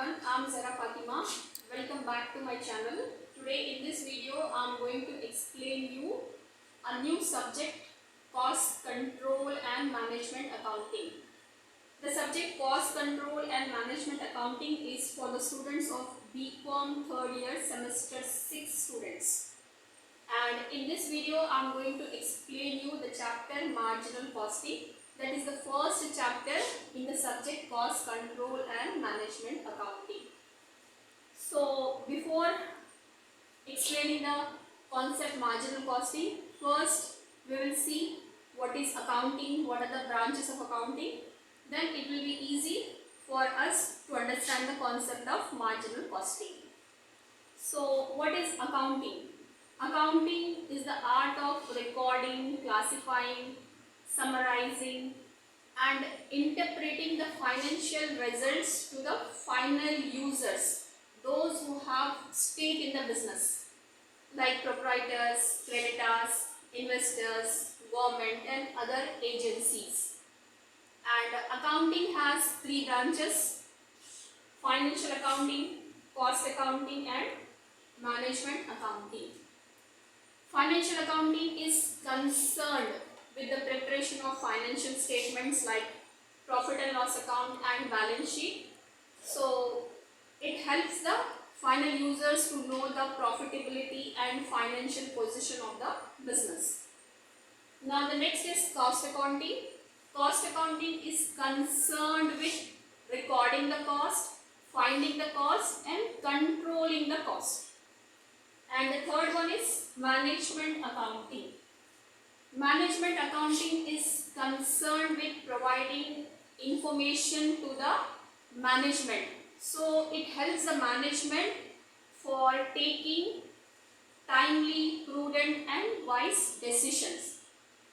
everyone, I am Fatima. Welcome back to my channel. Today in this video I am going to explain you a new subject, cost control and management accounting. The subject cost control and management accounting is for the students of BCom 3rd year semester 6 students. And in this video I am going to explain you the chapter marginal costing. That is the first chapter in the subject cost control and management accounting. So before explaining the concept marginal costing, first we will see what is accounting, what are the branches of accounting. Then it will be easy for us to understand the concept of marginal costing. So what is accounting? Accounting is the art of recording, classifying, summarizing and interpreting the financial results to the final users, those who have stake in the business, like proprietors, creditors, investors, government and other agencies. And accounting has 3 branches: financial accounting, cost accounting and management accounting. Financial accounting is concerned with the preparation of financial statements like profit and loss account and balance sheet. So it helps the final users to know the profitability and financial position of the business. Now the next is cost accounting. Cost accounting is concerned with recording the cost, finding the cost and controlling the cost. And the third one is management accounting. Management accounting is concerned with providing information to the management. So it helps the management for taking timely, prudent and wise decisions.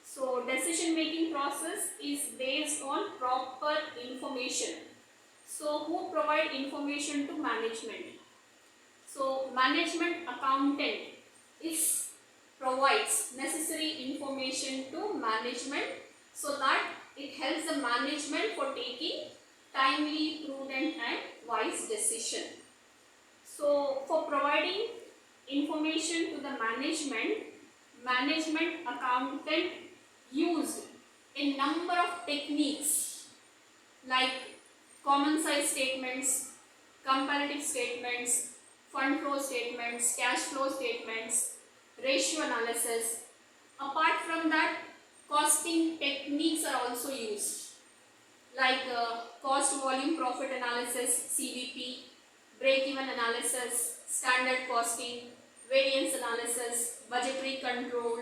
So decision making process is based on proper information. So who provide information to management? So management accountant provides necessary information to management so that it helps the management for taking timely, prudent and wise decision. So for providing information to the management accountant used a number of techniques like common size statements, comparative statements, fund flow statements, cash flow statements, ratio analysis. Apart from that, costing techniques are also used like cost volume profit analysis CVP, break-even analysis, standard costing, variance analysis, budgetary control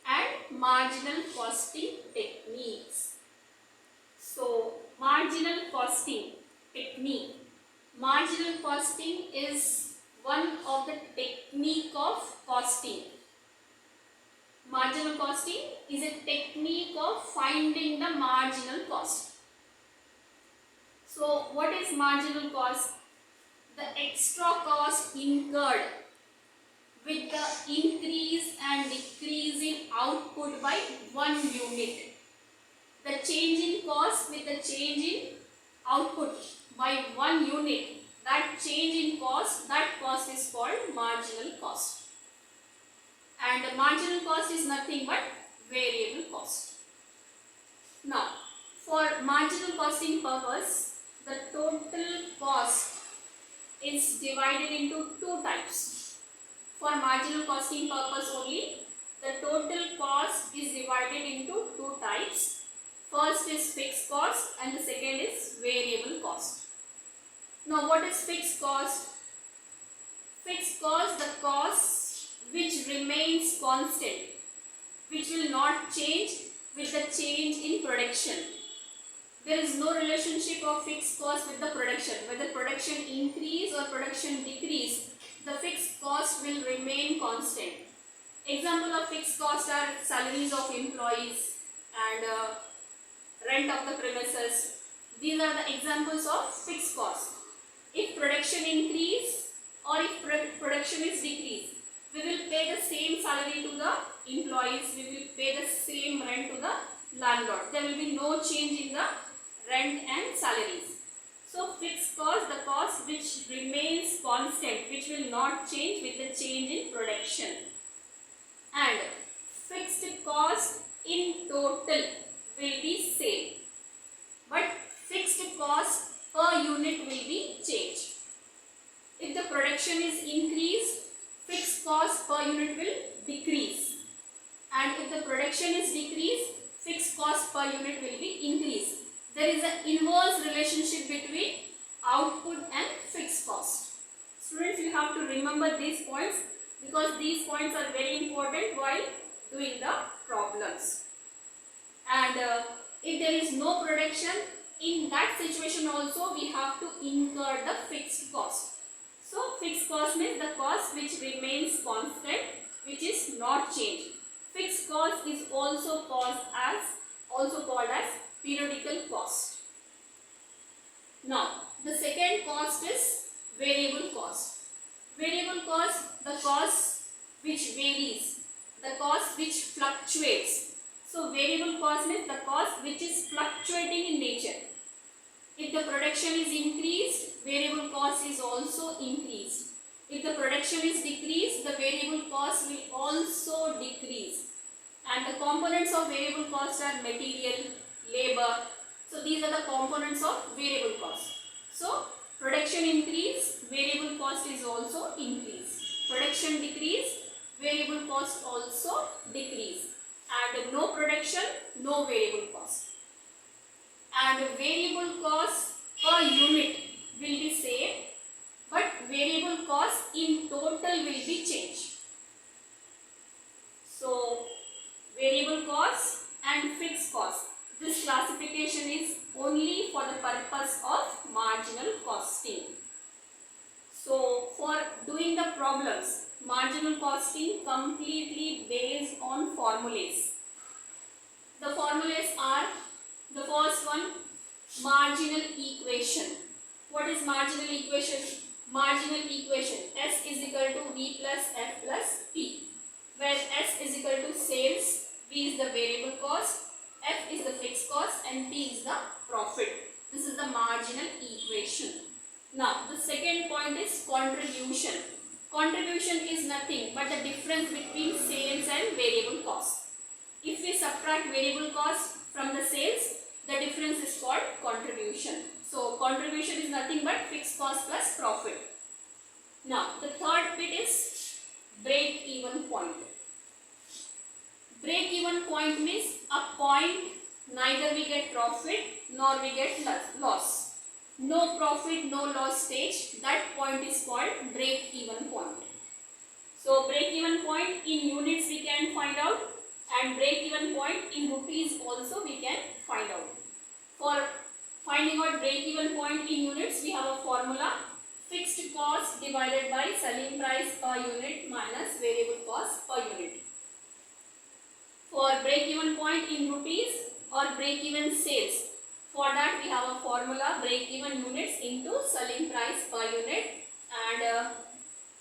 and marginal costing techniques. So marginal costing technique. Marginal costing is one of the technique of costing. Marginal costing is a technique of finding the marginal cost. So what is marginal cost? The extra cost incurred with the increase and decrease in output by 1 unit. The change in cost with the change in output by 1 unit. That change in cost, that cost is called marginal cost. And marginal cost is nothing but variable cost. Now, for marginal costing purpose, the total cost is divided into 2 types. For marginal costing purpose only, the total cost is divided into 2 types. First is fixed cost and the second is variable cost. Now what is fixed cost? Fixed cost, the cost which remains constant, which will not change with the change in production. There is no relationship of fixed cost with the production. Whether production increase or production decrease, the fixed cost will remain constant. Example of fixed cost are salaries of employees and rent of the premises. These are the examples of fixed cost. If production increase or if production is decreased, we will pay the same salary to the employees, we will pay the same rent to the landlord. There will be no change in the rent and salaries. So fixed cost, the cost which remains constant, which will not change with the change in production. And fixed cost in total will be same, but fixed cost per unit will be changed. If the production is increased, fixed cost per unit will decrease, and if the production is decreased, fixed cost per unit will be increased. There is an inverse relationship between output and fixed cost. Students, you have to remember these points because these points are very important while doing the problems. And if there is no production, in that situation also we have to incur the fixed cost. So fixed cost means the cost which remains constant, which is not changed. Fixed cost is also called as periodical cost. Now the second cost is variable cost. Variable cost, the cost which varies, the cost which fluctuates. So variable cost means the cost which is fluctuating in nature. If the production is increased, variable cost is also increased. If the production is decreased, the variable cost will also decrease. And the components of variable cost are material, labor. So these are the components of variable cost. So production increase, variable cost is also increased. Production decrease, variable cost also decrease. And no production, no variable cost. And variable cost per unit will be same, but variable cost in total will be changed. So variable cost and fixed cost, this classification is only for the purpose of marginal costing. So for doing the problems, marginal costing completely based on formulas. The formulas are, the first one, marginal equation. What is marginal equation? Marginal equation, S is equal to V plus F plus P, where S is equal to sales, V is the variable cost, F is the fixed cost, and P is the profit. This is the marginal equation. Now the second point is contribution. Contribution is nothing but the difference between sales and variable cost. If we subtract variable cost from the sales, the difference is called contribution. So contribution is nothing but fixed cost plus profit. Now the third bit is break-even point. Break-even point means a point neither we get profit nor we get loss. No profit, no loss stage, that point is called break-even point. So break-even point in units we can find out, and break-even point in rupees also we can find out. For finding out break-even point in units, we have a formula: fixed cost divided by selling price per unit minus variable cost per unit. For break-even point in rupees or break-even sales, for that we have a formula: break-even units into selling price per unit, and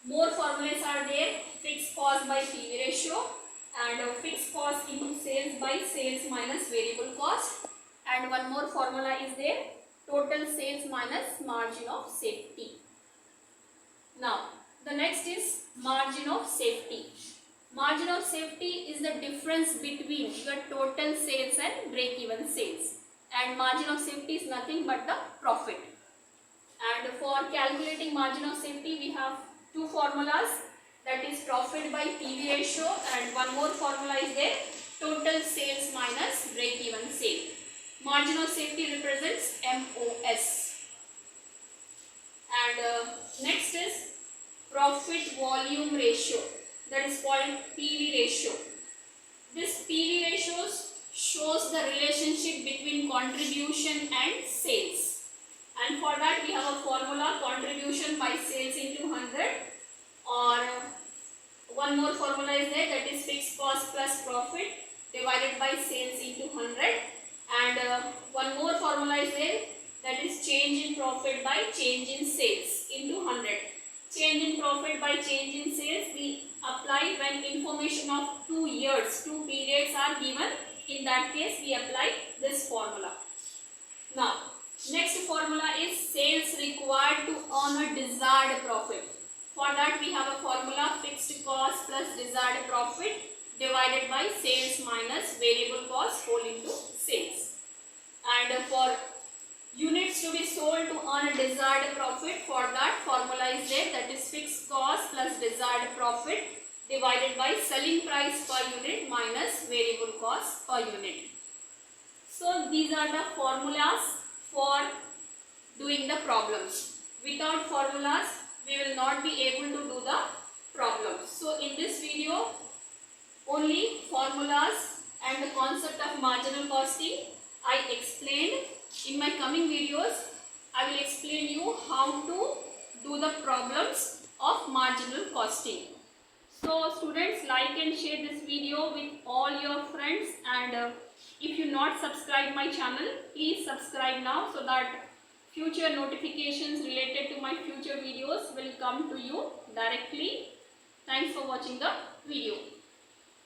more formulas are there: fixed cost by PV ratio, and fixed cost into sales by sales minus variable cost, and one more formula is there: total sales minus margin of safety. Now the next is margin of safety. Margin of safety is the difference between your total sales and break-even sales, and margin of safety is nothing but the profit. And for calculating margin of safety, we have two formulas, that is profit by PV ratio, and one more formula is there: total sales minus break-even sale. Margin of safety represents MOS. And next is profit volume ratio, that is called PV ratio. This PV ratio shows the relationship between contribution and sales, and for that we have a formula: contribution by sales into 100, or one more formula is there, that is fixed cost plus profit divided by sales into 100, and one more formula is there, that is change in profit by change in sales into 100. Change in profit by change in sales we apply when information of 2 years, 2 periods are given. In that case we apply this formula. Now Next formula is sales required to earn a desired profit. For that we have a formula fixed cost plus desired profit divided by sales minus variable cost whole into sales. And for units to be sold to earn a desired profit, for that formula is there, that is fixed cost plus desired profit divided by selling price per unit minus variable cost per unit. So these are the formulas for doing the problems. Without formulas we will not be able to do the problems. So in this video only formulas and the concept of marginal costing I explained. In my coming videos I will explain you how to do the problems of marginal costing. So students, like and share this video with all your friends, and if you not subscribe my channel, please subscribe now so that future notifications related to my future videos will come to you directly. Thanks for watching the video.